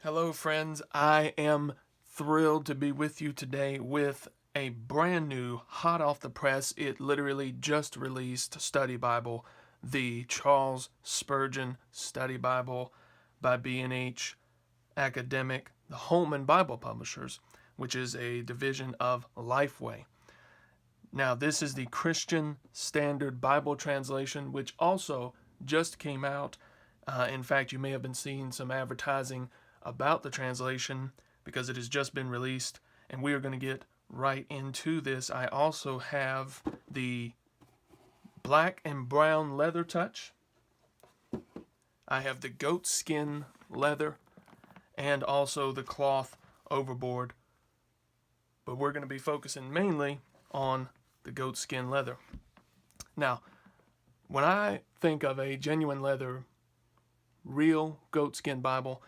Hello, friends. I am thrilled to be with you today with a brand new, hot off the press, it literally just released study Bible, the Charles Spurgeon Study Bible by B&H Academic, the Holman Bible Publishers, which is a division of LifeWay. Now, this is the Christian Standard Bible Translation, which also just came out. In fact, you may have been seeing some advertising about the translation because it has just been released, and we are going to get right into this. I also have the black and brown leather touch. I have the goatskin leather and also the cloth overboard, but we're going to be focusing mainly on the goatskin leather. Now, when I think of a genuine leather, real goatskin Bible,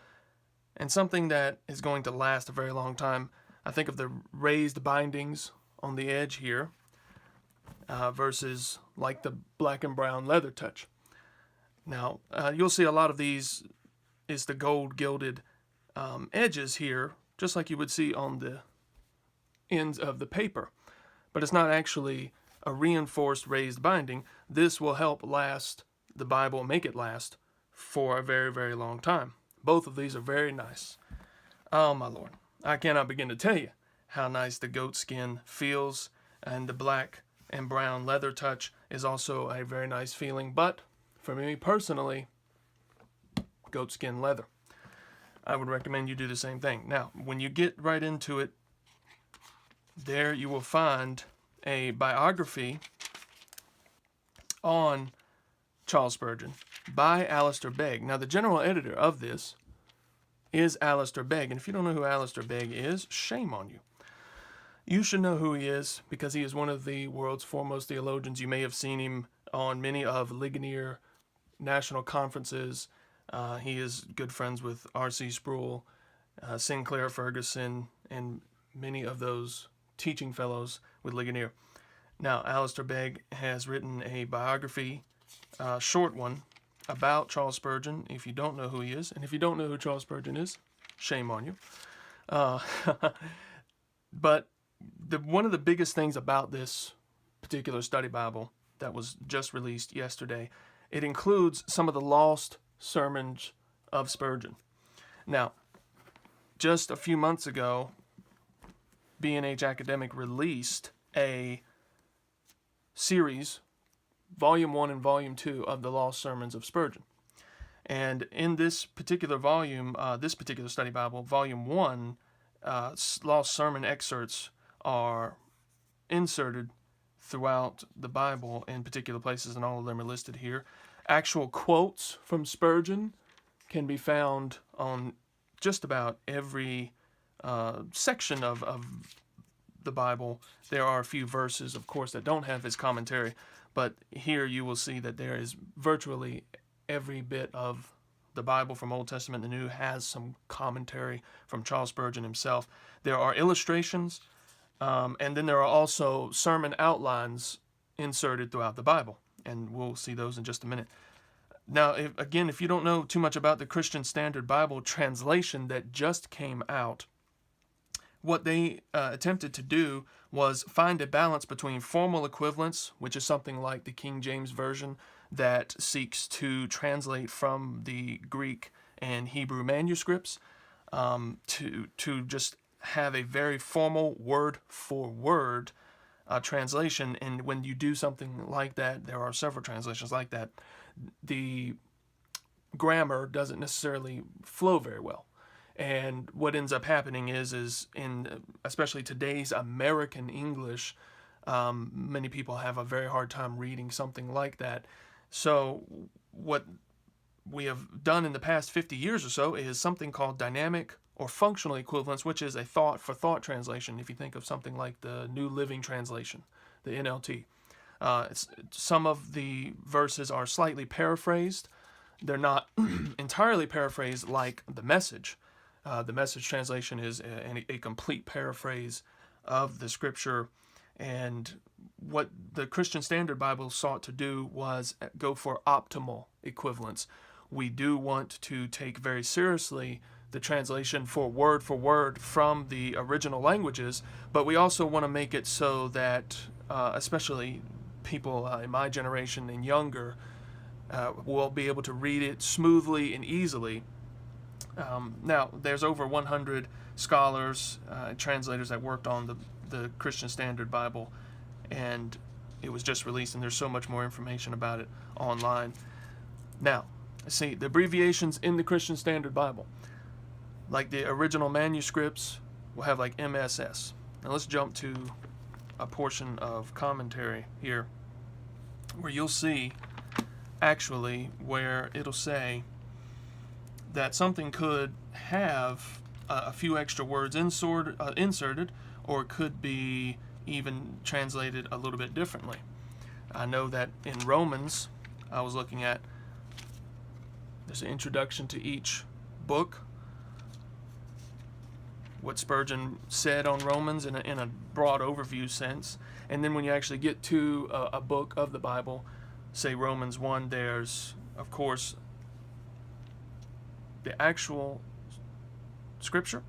and something that is going to last a very long time, I think of the raised bindings on the edge here versus like the black and brown leather touch. Now, you'll see a lot of these is the gold gilded edges here, just like you would see on the ends of the paper. But it's not actually a reinforced raised binding. This will help last the Bible, make it last for a very, very long time. Both of these are very nice. Oh my Lord, I cannot begin to tell you how nice the goatskin feels, and the black and brown leather touch is also a very nice feeling. But for me personally, goatskin leather. I would recommend you do the same thing. Now, when you get right into it, there you will find a biography on Charles Spurgeon by Alistair Begg. Now, the general editor of this is Alistair Begg, and if you don't know who Alistair Begg is, shame on you. You should know who he is because he is one of the world's foremost theologians. You may have seen him on many of Ligonier national conferences. He is good friends with R.C. Sproul, Sinclair Ferguson, and many of those teaching fellows with Ligonier. Now, Alistair Begg has written a biography, short one, about Charles Spurgeon, if you don't know who he is. And if you don't know who Charles Spurgeon is, shame on you. But one of the biggest things about this particular study Bible that was just released yesterday, it includes some of the lost sermons of Spurgeon. Now, just a few months ago, B&H Academic released a series, Volume 1 and Volume 2 of the Lost Sermons of Spurgeon. And in this particular volume, this particular study Bible, Volume 1, lost sermon excerpts are inserted throughout the Bible in particular places, and all of them are listed here. Actual quotes from Spurgeon can be found on just about every section of the Bible. There are a few verses, of course, that don't have his commentary, but here you will see that there is virtually every bit of the Bible from Old Testament and the New has some commentary from Charles Spurgeon himself. There are illustrations, and then there are also sermon outlines inserted throughout the Bible, and we'll see those in just a minute. Now, if you don't know too much about the Christian Standard Bible translation that just came out, what they attempted to do was find a balance between formal equivalence, which is something like the King James Version that seeks to translate from the Greek and Hebrew manuscripts, to just have a very formal word-for-word translation. And when you do something like that, there are several translations like that, the grammar doesn't necessarily flow very well. And what ends up happening is in especially today's American English, many people have a very hard time reading something like that. So what we have done in the past 50 years or so is something called dynamic or functional equivalence, which is a thought-for-thought translation. If you think of something like the New Living Translation, the NLT. Some of the verses are slightly paraphrased. They're not entirely paraphrased like the Message. The Message translation is a complete paraphrase of the Scripture, and what the Christian Standard Bible sought to do was go for optimal equivalence. We do want to take very seriously the translation for word from the original languages, but we also want to make it so that especially people in my generation and younger will be able to read it smoothly and easily. Now, there's over 100 scholars, translators that worked on the Christian Standard Bible, and it was just released, and there's so much more information about it online. Now, see, the abbreviations in the Christian Standard Bible, like the original manuscripts, will have like MSS. Now let's jump to a portion of commentary here where you'll see actually where it'll say that something could have a few extra words inserted, or could be even translated a little bit differently. I know that in Romans, I was looking at, there's an introduction to each book, what Spurgeon said on Romans in a broad overview sense. And then when you actually get to a book of the Bible, say Romans 1, there's, of course, the actual scripture,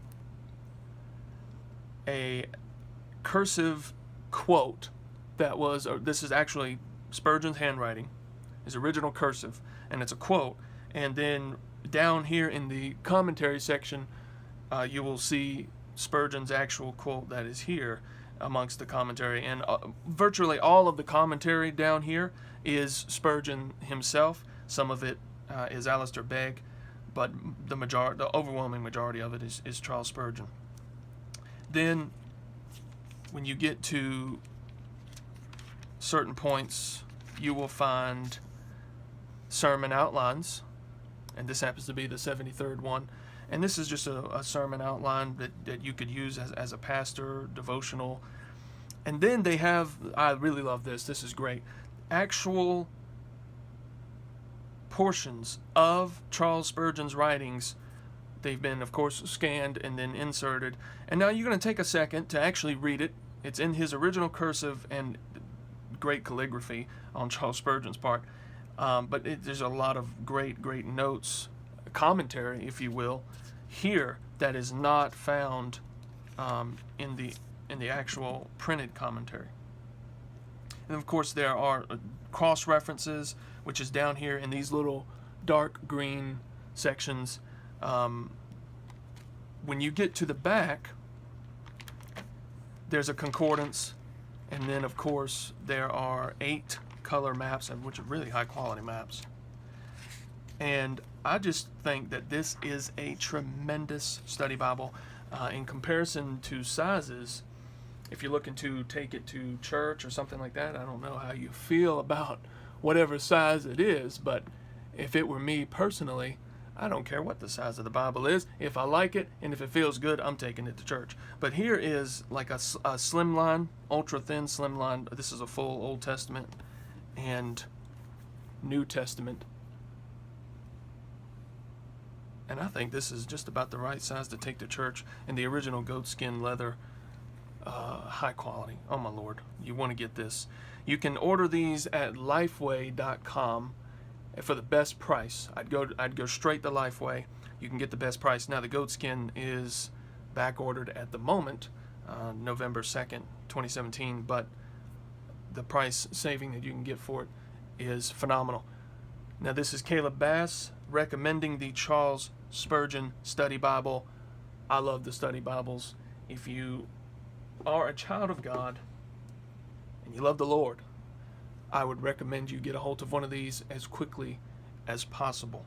a cursive quote that was, this is actually Spurgeon's handwriting, his original cursive, and it's a quote. And then down here in the commentary section, you will see Spurgeon's actual quote that is here amongst the commentary. And virtually all of the commentary down here is Spurgeon himself. Some of it is Alistair Begg, but the overwhelming majority of it is Charles Spurgeon. Then when you get to certain points, you will find sermon outlines, and this happens to be the 73rd one. And this is just a sermon outline that you could use as a pastor, devotional. And then they have, I really love this, this is great, actual portions of Charles Spurgeon's writings. They've been, of course, scanned and then inserted. And now you're going to take a second to actually read it. It's in his original cursive and great calligraphy on Charles Spurgeon's part. But there's a lot of great notes, commentary, if you will, here that is not found in the actual printed commentary. And of course there are cross references, which is down here in these little dark green sections. When you get to the back, there's a concordance, and then of course there are 8 color maps, which are really high quality maps. And I just think that this is a tremendous study Bible. In comparison to sizes, if you're looking to take it to church or something like that, I don't know how you feel about whatever size it is, but if it were me personally, I don't care what the size of the Bible is. If I like it and if it feels good, I'm taking it to church. But here is like a slimline, ultra thin slimline. This is a full Old Testament and New Testament. And I think this is just about the right size to take to church. And the original goatskin leather, high quality. Oh my Lord, you want to get this. You can order these at LifeWay.com for the best price. I'd go straight to LifeWay. You can get the best price. Now the goatskin is back ordered at the moment, November 2nd, 2017, but the price saving that you can get for it is phenomenal. Now this is Caleb Bass recommending the Charles Spurgeon Study Bible. I love the study Bibles. If you are a child of God and you love the Lord, I would recommend you get a hold of one of these as quickly as possible.